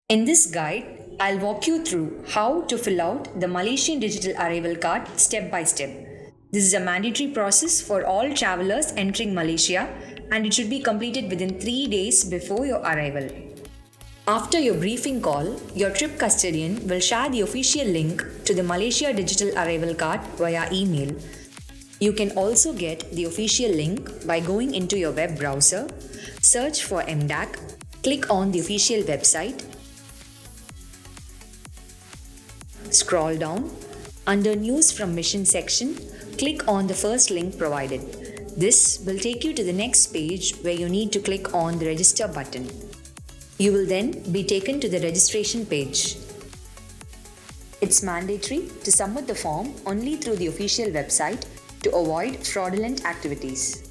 In this guide, I'll walk you through how to fill out the Malaysian Digital Arrival Card step by step. This is a mandatory process for all travelers entering Malaysia and it should be completed within 3 days before your arrival. After your briefing call, your trip custodian will share the official link to the Malaysia Digital Arrival Card via email. You can also get the official link by going into your web browser, search for MDAC, click on the official website, scroll down, under News from Mission section, click on the first link provided. This will take you to the next page where you need to click on the register button. You will then be taken to the registration page. It's mandatory to submit the form only through the official website to avoid fraudulent activities.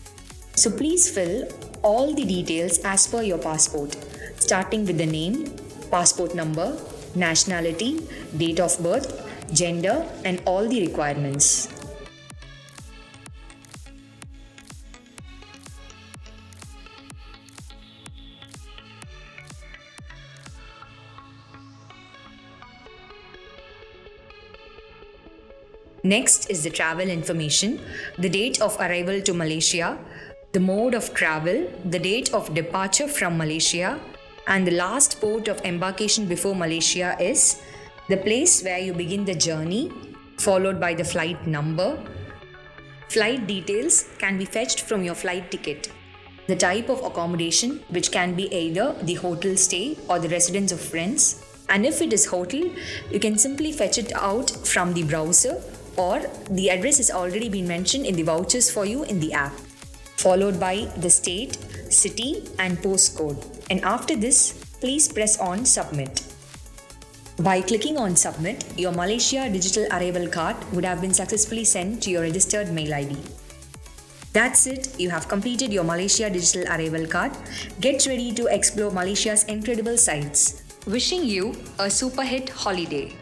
So please fill all the details as per your passport, starting with the name, passport number, nationality, date of birth, gender, and all the requirements. Next is the travel information, the date of arrival to Malaysia, the mode of travel, the date of departure from Malaysia, and the last port of embarkation before Malaysia is the place where you begin the journey, followed by the flight number. Flight details can be fetched from your flight ticket. The type of accommodation, which can be either the hotel stay or the residence of friends. And if it is hotel, you can simply fetch it out from the browser or the address has already been mentioned in the vouchers for you in the app, followed by the state, city and postcode. And after this, please press on submit. By clicking on submit, your Malaysia Digital Arrival Card would have been successfully sent to your registered mail ID. That's it, you have completed your Malaysia Digital Arrival Card. Get ready to explore Malaysia's incredible sights. Wishing you a super hit holiday.